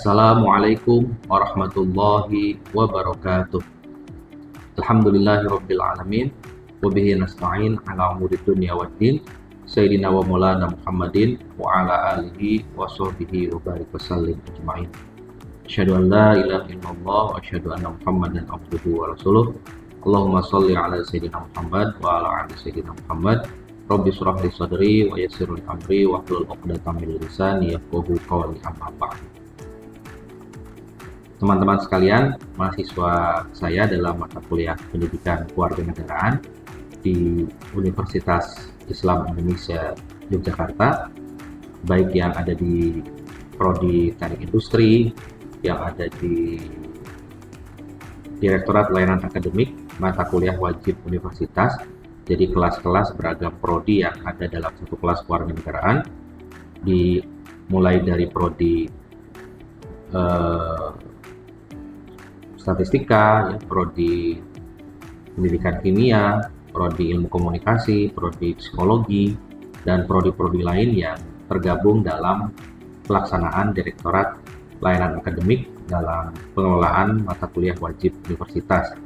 Assalamualaikum warahmatullahi wabarakatuh. Alhamdulillahirabbil alamin wa bihi nasta'in ala umuri dunya waddin. Sayyidina wa maulana Muhammadin wa ala alihi wa sahbihi wa barik wasallim ajma'in. Asyhadu an la ilaha illallah wa asyhadu anna Muhammadan abduhu wa rasuluh. Allahumma shalli ala sayyidina Muhammad wa ala ali sayyidina Muhammad. Rabbi shrah li sadri wa yassir li amri wa hlul 'uqdatam min lisani yafqahu qawli, amma ba'd. Teman-teman sekalian, mahasiswa saya dalam mata kuliah Pendidikan Kewarganegaraan di Universitas Islam Indonesia Yogyakarta, baik yang ada di Prodi Teknik Industri, yang ada di Direktorat Layanan Akademik, mata kuliah wajib universitas, jadi kelas-kelas beragam prodi yang ada dalam satu kelas kewarganegaraan, mulai dari prodi statistika, ya, prodi pendidikan kimia, prodi ilmu komunikasi, prodi psikologi, dan prodi-prodi lain yang tergabung dalam pelaksanaan Direktorat Layanan Akademik dalam pengelolaan mata kuliah wajib universitas.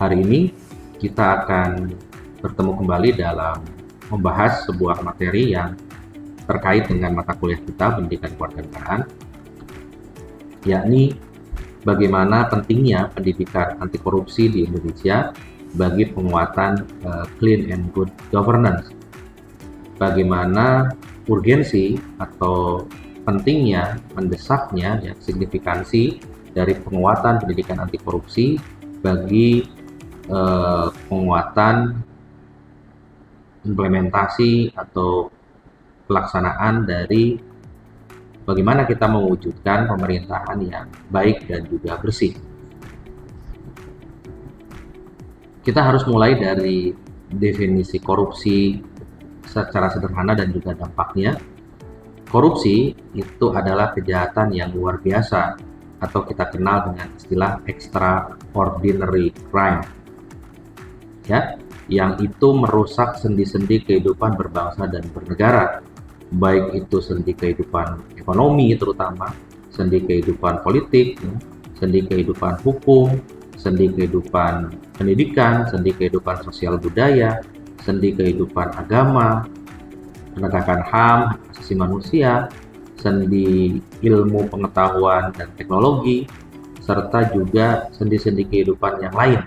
Hari ini kita akan bertemu kembali dalam membahas sebuah materi yang terkait dengan mata kuliah kita Pendidikan Kewarganegaraan, yakni bagaimana pentingnya pendidikan anti korupsi di Indonesia bagi penguatan clean and good governance. Bagaimana urgensi atau pentingnya, mendesaknya, ya, signifikansi dari penguatan pendidikan anti korupsi bagi penguatan implementasi atau pelaksanaan dari bagaimana kita mewujudkan pemerintahan yang baik dan juga bersih. Kita harus mulai dari definisi korupsi secara sederhana dan juga dampaknya. Korupsi itu adalah kejahatan yang luar biasa atau kita kenal dengan istilah extraordinary crime, ya, yang itu merusak sendi-sendi kehidupan berbangsa dan bernegara, baik itu sendi kehidupan ekonomi terutama, sendi kehidupan politik, sendi kehidupan hukum, sendi kehidupan pendidikan, sendi kehidupan sosial budaya, sendi kehidupan agama, penegakan HAM, hak asasi manusia, sendi ilmu pengetahuan dan teknologi, serta juga sendi-sendi kehidupan yang lain,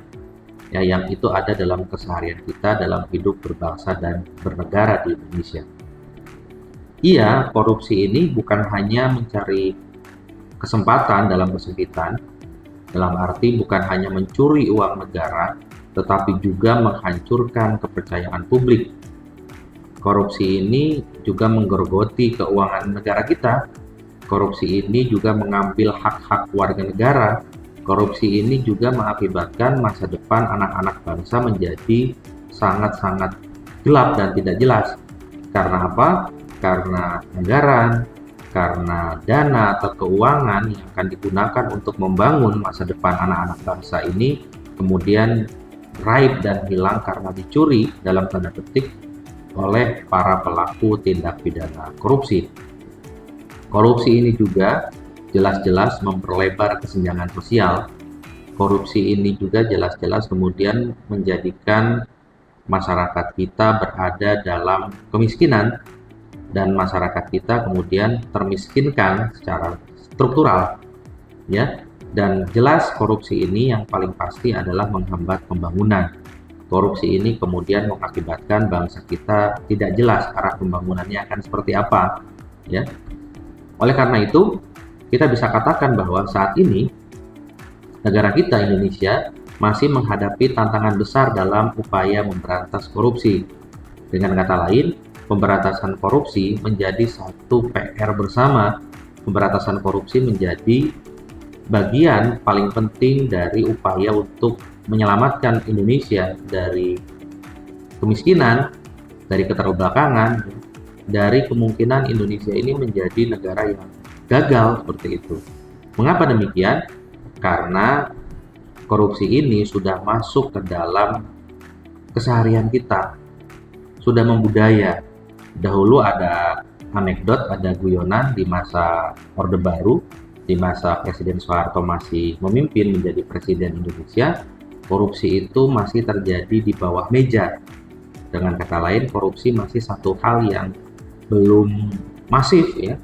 ya, yang itu ada dalam keseharian kita dalam hidup berbangsa dan bernegara di Indonesia. Iya, korupsi ini bukan hanya mencari kesempatan dalam kesempitan, dalam arti bukan hanya mencuri uang negara, tetapi juga menghancurkan kepercayaan publik. Korupsi ini juga menggerogoti keuangan negara kita. Korupsi ini juga mengambil hak-hak warga negara. Korupsi ini juga mengakibatkan masa depan anak-anak bangsa menjadi sangat-sangat gelap dan tidak jelas. Karena apa? Karena anggaran, karena dana atau keuangan yang akan digunakan untuk membangun masa depan anak-anak bangsa ini kemudian raib dan hilang karena dicuri dalam tanda petik oleh para pelaku tindak pidana korupsi. Korupsi ini juga jelas-jelas memperlebar kesenjangan sosial. Korupsi ini juga jelas-jelas kemudian menjadikan masyarakat kita berada dalam kemiskinan, dan masyarakat kita kemudian termiskinkan secara struktural, ya. Dan jelas korupsi ini yang paling pasti adalah menghambat pembangunan. Korupsi ini kemudian mengakibatkan bangsa kita tidak jelas arah pembangunannya akan seperti apa, ya. Oleh karena itu, kita bisa katakan bahwa saat ini negara kita Indonesia masih menghadapi tantangan besar dalam upaya memberantas korupsi. Dengan kata lain, pemberantasan korupsi menjadi satu PR bersama. Pemberantasan korupsi menjadi bagian paling penting dari upaya untuk menyelamatkan Indonesia dari kemiskinan, dari keterbelakangan, dari kemungkinan Indonesia ini menjadi negara yang gagal seperti itu. Mengapa demikian? Karena korupsi ini sudah masuk ke dalam keseharian kita, sudah membudaya. Dahulu ada anekdot, ada guyonan di masa Orde Baru, di masa Presiden Soeharto masih memimpin menjadi Presiden Indonesia, korupsi itu masih terjadi di bawah meja. Dengan kata lain, korupsi masih satu hal yang belum masif ya,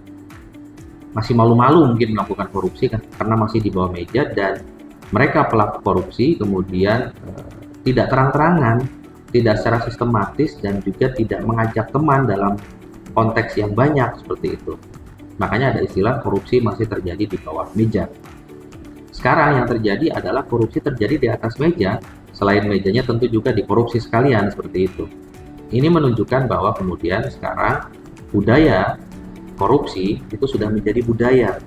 masih malu-malu mungkin melakukan korupsi karena masih di bawah meja, dan mereka pelaku korupsi kemudian tidak terang-terangan, tidak secara sistematis, dan juga tidak mengajak teman dalam konteks yang banyak seperti itu. Makanya ada istilah korupsi masih terjadi di bawah meja. Sekarang yang terjadi adalah korupsi terjadi di atas meja, selain mejanya tentu juga dikorupsi sekalian seperti itu. Ini menunjukkan bahwa kemudian sekarang budaya korupsi itu sudah menjadi budaya.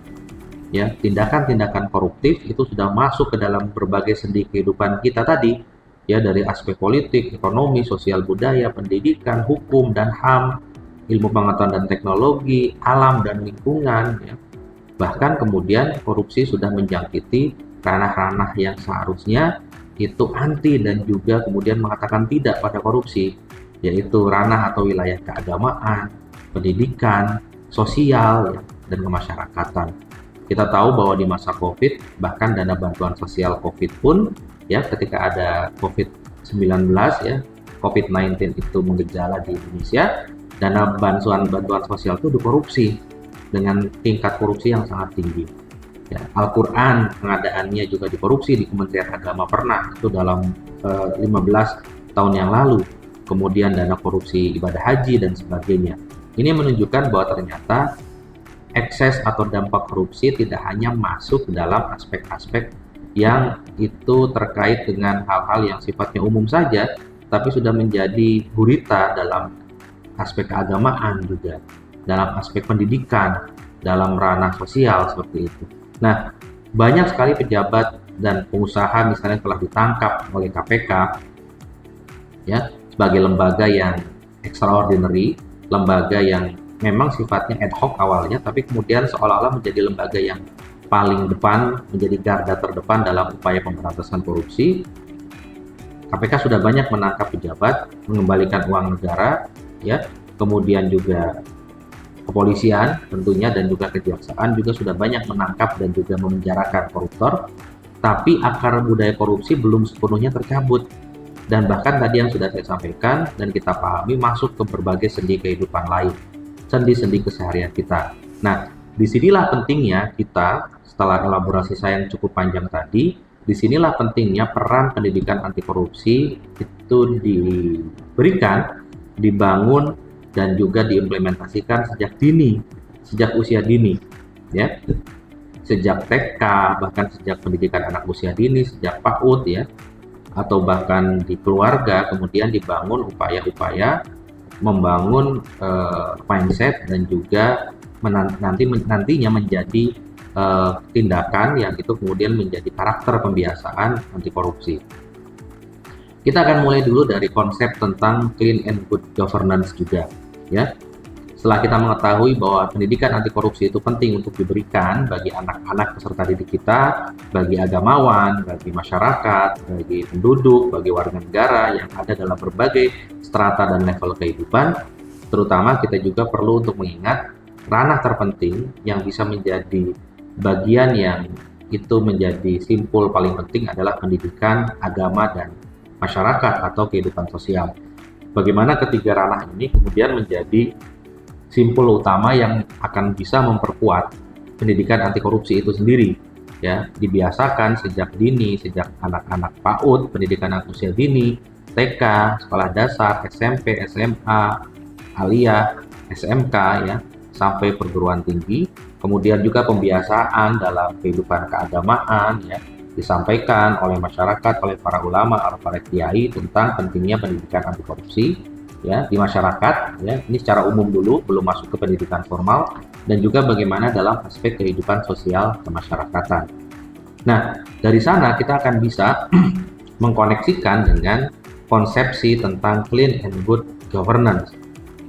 Ya, tindakan-tindakan koruptif itu sudah masuk ke dalam berbagai sendi kehidupan kita tadi, ya, dari aspek politik, ekonomi, sosial budaya, pendidikan, hukum dan HAM, ilmu pengetahuan dan teknologi, alam dan lingkungan, ya. Bahkan kemudian korupsi sudah menjangkiti ranah-ranah yang seharusnya itu anti dan juga kemudian mengatakan tidak pada korupsi, yaitu ranah atau wilayah keagamaan, pendidikan, sosial, ya, dan kemasyarakatan. Kita tahu bahwa di masa COVID, bahkan dana bantuan sosial COVID pun, ya, ketika ada COVID-19, ya, COVID-19 itu mengejala di Indonesia, dana bantuan sosial itu dikorupsi dengan tingkat korupsi yang sangat tinggi. Ya, Al-Quran pengadaannya juga dikorupsi di Kementerian Agama pernah, itu dalam 15 tahun yang lalu. Kemudian dana korupsi ibadah haji dan sebagainya. Ini menunjukkan bahwa ternyata ekses atau dampak korupsi tidak hanya masuk dalam aspek-aspek yang itu terkait dengan hal-hal yang sifatnya umum saja, tapi sudah menjadi gurita dalam aspek keagamaan juga, dalam aspek pendidikan, dalam ranah sosial seperti itu. Nah, banyak sekali pejabat dan pengusaha misalnya telah ditangkap oleh KPK, ya, sebagai lembaga yang extraordinary, lembaga yang memang sifatnya ad hoc awalnya, tapi kemudian seolah-olah menjadi lembaga yang paling depan, menjadi garda terdepan dalam upaya pemberantasan korupsi. KPK sudah banyak menangkap pejabat, mengembalikan uang negara, ya, kemudian juga kepolisian tentunya dan juga kejaksaan juga sudah banyak menangkap dan juga memenjarakan koruptor, tapi akar budaya korupsi belum sepenuhnya tercabut, dan bahkan tadi yang sudah saya sampaikan dan kita pahami masuk ke berbagai sendi kehidupan lain, sendi-sendi keseharian kita. Nah, disinilah pentingnya kita, setelah elaborasi saya yang cukup panjang tadi, disinilah pentingnya peran pendidikan anti korupsi itu diberikan, dibangun, dan juga diimplementasikan sejak dini, sejak usia dini, ya, sejak TK, bahkan sejak pendidikan anak usia dini, sejak PAUD, ya, atau bahkan di keluarga, kemudian dibangun upaya-upaya membangun mindset dan juga nantinya menjadi tindakan yang itu kemudian menjadi karakter pembiasaan anti korupsi. Kita akan mulai dulu dari konsep tentang clean and good governance juga, ya. Setelah kita mengetahui bahwa pendidikan anti korupsi itu penting untuk diberikan bagi anak-anak peserta didik kita, bagi agamawan, bagi masyarakat, bagi penduduk, bagi warga negara yang ada dalam berbagai strata dan level kehidupan, terutama kita juga perlu untuk mengingat ranah terpenting yang bisa menjadi bagian yang itu menjadi simpul paling penting adalah pendidikan, agama, dan masyarakat atau kehidupan sosial. Bagaimana ketiga ranah ini kemudian menjadi simpul utama yang akan bisa memperkuat pendidikan anti korupsi itu sendiri, ya, dibiasakan sejak dini, sejak anak-anak PAUD, pendidikan anak usia dini, TK, sekolah dasar, SMP, SMA, Aliyah, SMK, ya, sampai perguruan tinggi. Kemudian juga pembiasaan dalam kehidupan keagamaan, ya, disampaikan oleh masyarakat, oleh para ulama, oleh para kiai tentang pentingnya pendidikan anti korupsi, ya, di masyarakat, ya. Ini secara umum dulu, belum masuk ke pendidikan formal, dan juga bagaimana dalam aspek kehidupan sosial kemasyarakatan. Nah, dari sana kita akan bisa mengkoneksikan dengan konsepsi tentang clean and good governance.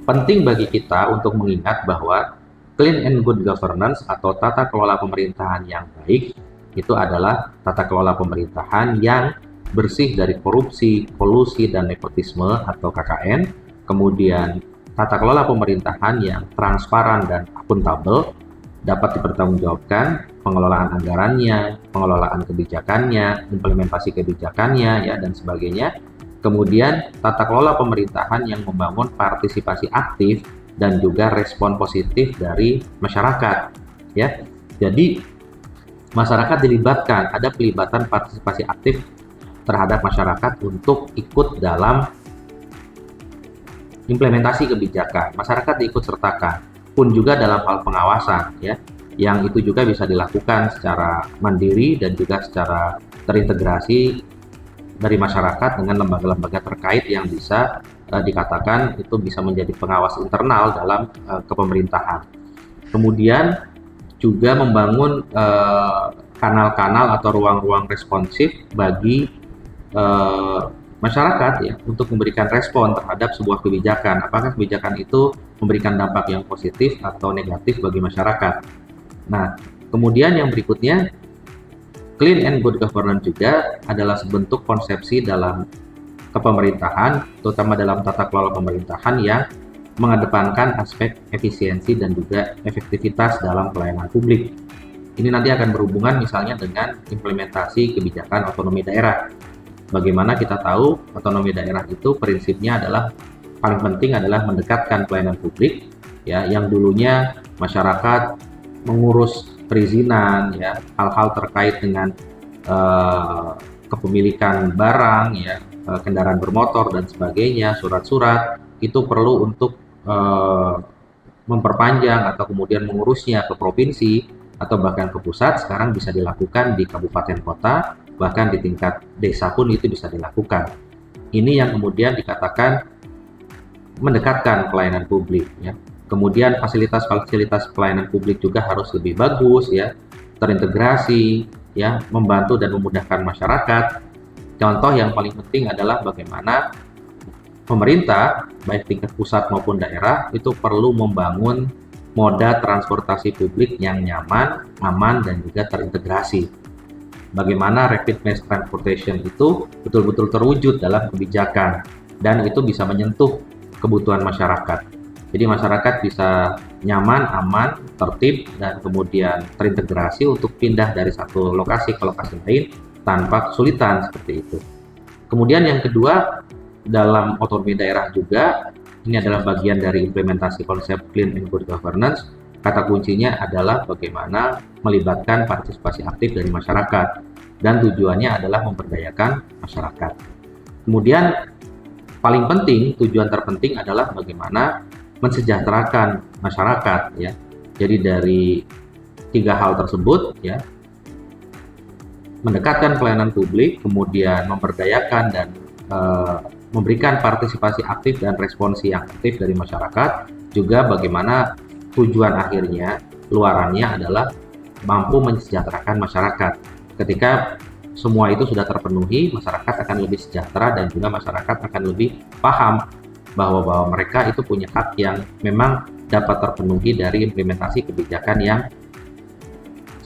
Penting bagi kita untuk mengingat bahwa clean and good governance atau tata kelola pemerintahan yang baik itu adalah tata kelola pemerintahan yang bersih dari korupsi, kolusi, dan nepotisme atau KKN. Kemudian tata kelola pemerintahan yang transparan dan akuntabel, dapat dipertanggungjawabkan, pengelolaan anggarannya, pengelolaan kebijakannya, implementasi kebijakannya, ya, dan sebagainya. Kemudian tata kelola pemerintahan yang membangun partisipasi aktif dan juga respon positif dari masyarakat, ya. Jadi masyarakat dilibatkan, ada pelibatan partisipasi aktif terhadap masyarakat untuk ikut dalam implementasi kebijakan. Masyarakat diikut sertakan, pun juga dalam hal pengawasan, ya, yang itu juga bisa dilakukan secara mandiri dan juga secara terintegrasi dari masyarakat dengan lembaga-lembaga terkait yang bisa dikatakan itu bisa menjadi pengawas internal dalam kepemerintahan. Kemudian juga membangun kanal-kanal atau ruang-ruang responsif bagi masyarakat, ya, untuk memberikan respon terhadap sebuah kebijakan. Apakah kebijakan itu memberikan dampak yang positif atau negatif bagi masyarakat. Nah, kemudian yang berikutnya, clean and good governance juga adalah sebentuk konsepsi dalam kepemerintahan, terutama dalam tata kelola pemerintahan yang mengedepankan aspek efisiensi dan juga efektivitas dalam pelayanan publik. Ini nanti akan berhubungan misalnya dengan implementasi kebijakan otonomi daerah. Bagaimana kita tahu otonomi daerah itu prinsipnya adalah paling penting adalah mendekatkan pelayanan publik, ya, yang dulunya masyarakat mengurus perizinan, ya, hal-hal terkait dengan kepemilikan barang, ya, kendaraan bermotor dan sebagainya, surat-surat itu perlu untuk memperpanjang atau kemudian mengurusnya ke provinsi atau bahkan ke pusat. Sekarang bisa dilakukan di kabupaten kota, bahkan di tingkat desa pun itu bisa dilakukan. Ini yang kemudian dikatakan mendekatkan pelayanan publik, ya. Kemudian fasilitas-fasilitas pelayanan publik juga harus lebih bagus, ya, terintegrasi, ya, membantu dan memudahkan masyarakat. Contoh yang paling penting adalah bagaimana pemerintah, baik tingkat pusat maupun daerah, itu perlu membangun moda transportasi publik yang nyaman, aman, dan juga terintegrasi. Bagaimana rapid mass transportation itu betul-betul terwujud dalam kebijakan dan itu bisa menyentuh kebutuhan masyarakat. Jadi masyarakat bisa nyaman, aman, tertib, dan kemudian terintegrasi untuk pindah dari satu lokasi ke lokasi lain tanpa kesulitan seperti itu. Kemudian yang kedua, dalam otonomi daerah juga, ini adalah bagian dari implementasi konsep clean and good governance. Kata kuncinya adalah bagaimana melibatkan partisipasi aktif dari masyarakat, dan tujuannya adalah memberdayakan masyarakat. Kemudian paling penting, tujuan terpenting adalah bagaimana mensejahterakan masyarakat, ya. Jadi dari tiga hal tersebut, ya, mendekatkan pelayanan publik, kemudian memberdayakan dan memberikan partisipasi aktif dan responsi yang aktif dari masyarakat, juga bagaimana tujuan akhirnya, luarannya adalah mampu mensejahterakan masyarakat. Ketika semua itu sudah terpenuhi, masyarakat akan lebih sejahtera dan juga masyarakat akan lebih paham bahwa mereka itu punya hak yang memang dapat terpenuhi dari implementasi kebijakan yang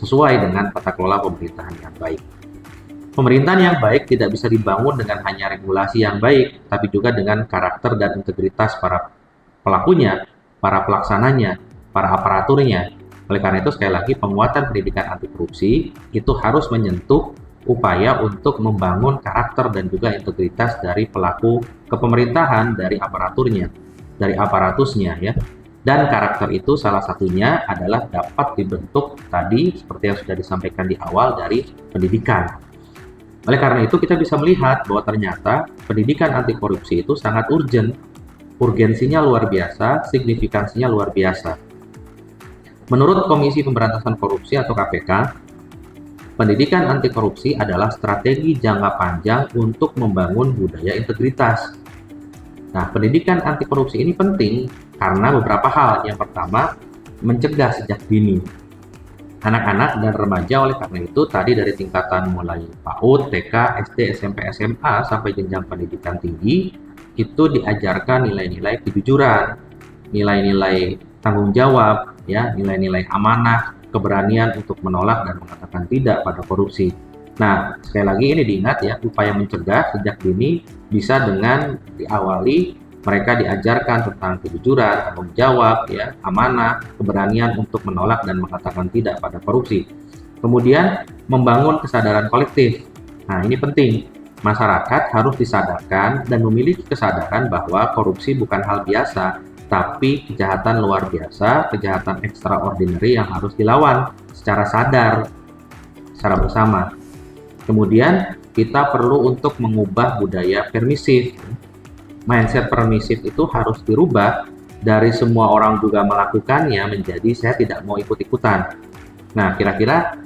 sesuai dengan tata kelola pemerintahan yang baik. Pemerintahan yang baik tidak bisa dibangun dengan hanya regulasi yang baik, tapi juga dengan karakter dan integritas para pelakunya, para pelaksananya, para aparaturnya. Oleh karena itu, sekali lagi, penguatan pendidikan anti korupsi itu harus menyentuh upaya untuk membangun karakter dan juga integritas dari pelaku kepemerintahan, dari aparaturnya, dari aparatusnya, ya. Dan karakter itu salah satunya adalah dapat dibentuk tadi seperti yang sudah disampaikan di awal dari pendidikan. Oleh karena itu, kita bisa melihat bahwa ternyata pendidikan anti korupsi itu sangat urgent, urgensinya luar biasa, signifikansinya luar biasa. Menurut Komisi Pemberantasan Korupsi atau KPK, pendidikan anti korupsi adalah strategi jangka panjang untuk membangun budaya integritas. Nah, pendidikan anti korupsi ini penting karena beberapa hal. Yang pertama, mencegah sejak dini anak-anak dan remaja. Oleh karena itu, tadi dari tingkatan mulai PAUD, TK, SD, SMP, SMA, sampai jenjang pendidikan tinggi, itu diajarkan nilai-nilai kejujuran, nilai-nilai tanggung jawab, ya, nilai-nilai amanah, keberanian untuk menolak dan mengatakan tidak pada korupsi. Nah, sekali lagi ini diingat, ya, upaya mencegah sejak dini bisa dengan diawali mereka diajarkan tentang kejujuran, tanggung jawab, ya, amanah, keberanian untuk menolak dan mengatakan tidak pada korupsi. Kemudian membangun kesadaran kolektif. Nah, ini penting. Masyarakat harus disadarkan dan memiliki kesadaran bahwa korupsi bukan hal biasa, tapi kejahatan luar biasa, kejahatan extraordinary yang harus dilawan secara sadar, secara bersama. Kemudian kita perlu untuk mengubah budaya permisif. Mindset permisif itu harus dirubah dari semua orang juga melakukannya menjadi saya tidak mau ikut-ikutan. Nah, kira-kira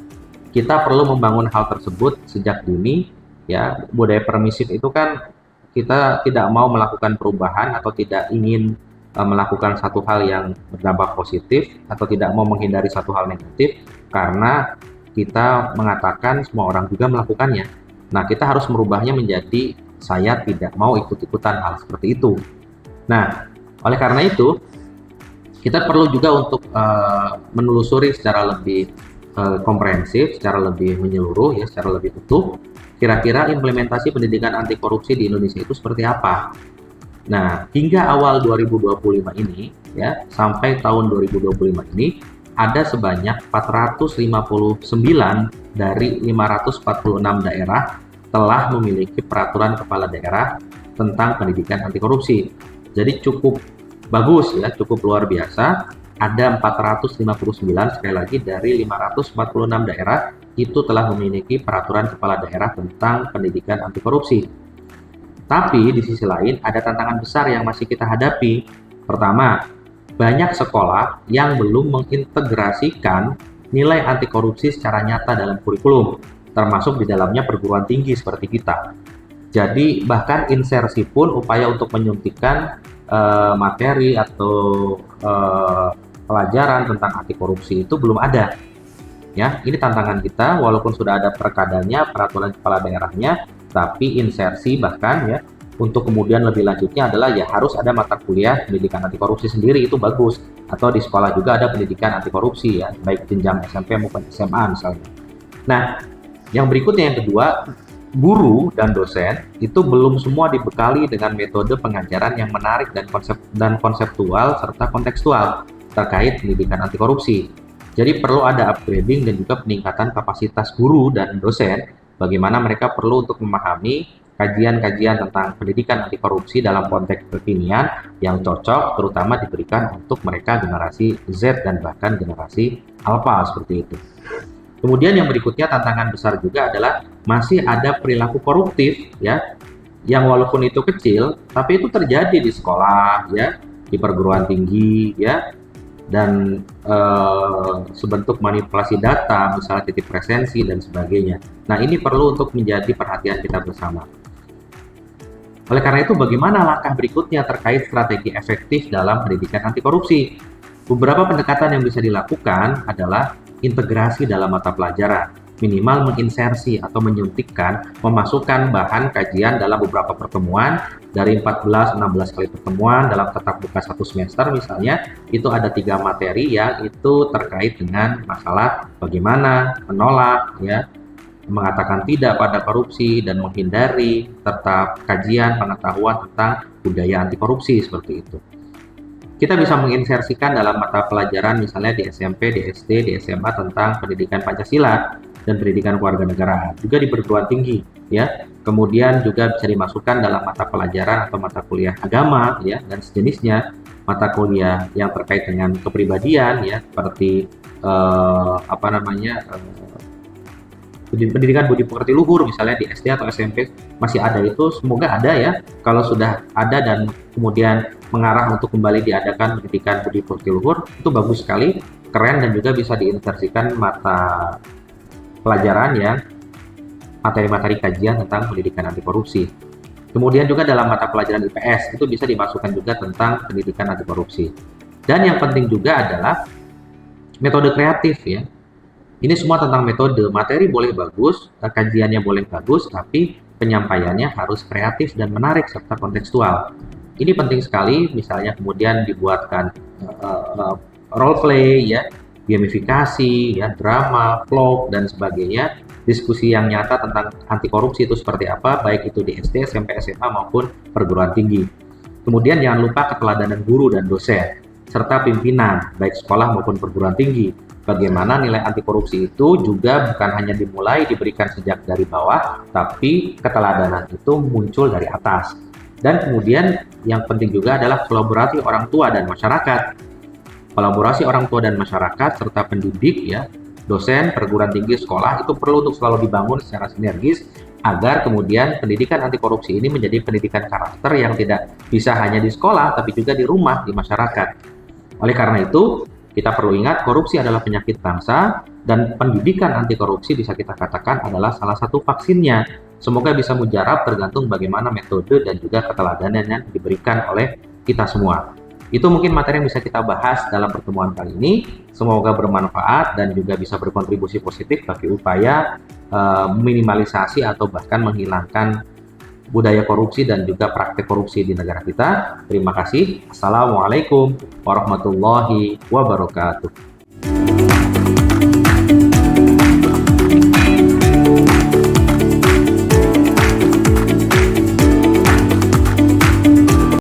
kita perlu membangun hal tersebut sejak dini, ya. Budaya permisif itu kan kita tidak mau melakukan perubahan atau tidak ingin melakukan satu hal yang berdampak positif atau tidak mau menghindari satu hal negatif karena kita mengatakan semua orang juga melakukannya. Nah, kita harus merubahnya menjadi saya tidak mau ikut-ikutan hal seperti itu. Nah, oleh karena itu kita perlu juga untuk menelusuri secara lebih komprehensif, secara lebih menyeluruh, ya, secara lebih utuh. Kira-kira implementasi pendidikan anti korupsi di Indonesia itu seperti apa? Nah, hingga awal 2025 ini, ya, sampai tahun 2025 ini, ada sebanyak 459 dari 546 daerah telah memiliki peraturan kepala daerah tentang pendidikan anti korupsi. Jadi cukup bagus, ya, cukup luar biasa. Ada 459 sekali lagi dari 546 daerah itu telah memiliki peraturan kepala daerah tentang pendidikan anti korupsi. Tapi di sisi lain ada tantangan besar yang masih kita hadapi. Pertama, banyak sekolah yang belum mengintegrasikan nilai anti korupsi secara nyata dalam kurikulum, termasuk di dalamnya perguruan tinggi seperti kita. Jadi bahkan insersi pun upaya untuk menyuntikkan materi atau pelajaran tentang anti korupsi itu belum ada. Ya, ini tantangan kita. Walaupun sudah ada perkadanya, peraturan kepala daerahnya, tapi insersi bahkan, ya, untuk kemudian lebih lanjutnya adalah ya harus ada mata kuliah pendidikan anti korupsi sendiri, itu bagus. Atau di sekolah juga ada pendidikan anti korupsi, ya, baik jenjang SMP maupun SMA misalnya. Nah, yang berikutnya yang kedua, guru dan dosen itu belum semua dibekali dengan metode pengajaran yang menarik dan konseptual serta kontekstual terkait pendidikan anti korupsi. Jadi perlu ada upgrading dan juga peningkatan kapasitas guru dan dosen, bagaimana mereka perlu untuk memahami kajian-kajian tentang pendidikan anti korupsi dalam konteks kekinian yang cocok, terutama diberikan untuk mereka generasi Z dan bahkan generasi Alpha seperti itu. Kemudian yang berikutnya tantangan besar juga adalah masih ada perilaku koruptif, ya, yang walaupun itu kecil tapi itu terjadi di sekolah, ya, di perguruan tinggi, ya, dan sebentuk manipulasi data, misalnya titip presensi dan sebagainya. Nah, ini perlu untuk menjadi perhatian kita bersama. Oleh karena itu, bagaimana langkah berikutnya terkait strategi efektif dalam pendidikan anti korupsi? Beberapa pendekatan yang bisa dilakukan adalah integrasi dalam mata pelajaran, minimal menginsersi atau menyuntikkan, memasukkan bahan kajian dalam beberapa pertemuan, dari 14-16 kali pertemuan dalam tatap muka satu semester misalnya, itu ada 3 materi yang itu terkait dengan masalah bagaimana menolak, ya, mengatakan tidak pada korupsi dan menghindari, serta kajian pengetahuan tentang budaya anti korupsi seperti itu. Kita bisa menginsersikan dalam mata pelajaran misalnya di SMP, di SD, di SMA tentang pendidikan Pancasila dan pendidikan kewarganegaraan, juga di perguruan tinggi, ya. Kemudian juga bisa dimasukkan dalam mata pelajaran atau mata kuliah agama, ya, dan sejenisnya, mata kuliah yang terkait dengan kepribadian, ya, seperti pendidikan budi pekerti luhur misalnya di SD atau SMP masih ada, itu semoga ada, ya. Kalau sudah ada dan kemudian mengarah untuk kembali diadakan pendidikan budi pekerti luhur, itu bagus sekali, keren, dan juga bisa diinsersikan mata pelajaran yang materi-materi kajian tentang pendidikan anti korupsi. Kemudian juga dalam mata pelajaran IPS itu bisa dimasukkan juga tentang pendidikan anti korupsi. Dan yang penting juga adalah metode kreatif, ya. Ini semua tentang metode. Materi boleh bagus, kajiannya boleh bagus, tapi penyampaiannya harus kreatif dan menarik serta kontekstual. Ini penting sekali. Misalnya kemudian dibuatkan role play, ya, gamifikasi, ya, drama, vlog dan sebagainya. Diskusi yang nyata tentang anti korupsi itu seperti apa, baik itu di SD, SMP, SMA maupun perguruan tinggi. Kemudian jangan lupa keteladanan guru dan dosen serta pimpinan baik sekolah maupun perguruan tinggi. bagaimana nilai anti korupsi itu juga bukan hanya dimulai diberikan sejak dari bawah, tapi keteladanan itu muncul dari atas. Dan kemudian yang penting juga adalah kolaborasi orang tua dan masyarakat. Kolaborasi orang tua dan masyarakat serta pendidik ya, dosen, perguruan tinggi, sekolah itu perlu untuk selalu dibangun secara sinergis agar kemudian pendidikan anti korupsi ini menjadi pendidikan karakter yang tidak bisa hanya di sekolah tapi juga di rumah, di masyarakat. Oleh karena itu, kita perlu ingat korupsi adalah penyakit bangsa dan pendidikan anti korupsi bisa kita katakan adalah salah satu vaksinnya. Semoga bisa mujarab tergantung bagaimana metode dan juga keteladanan yang diberikan oleh kita semua. Itu mungkin materi yang bisa kita bahas dalam pertemuan kali ini. Semoga bermanfaat dan juga bisa berkontribusi positif bagi upaya minimalisasi atau bahkan menghilangkan budaya korupsi dan juga praktek korupsi di negara kita. Terima kasih. Assalamualaikum warahmatullahi wabarakatuh.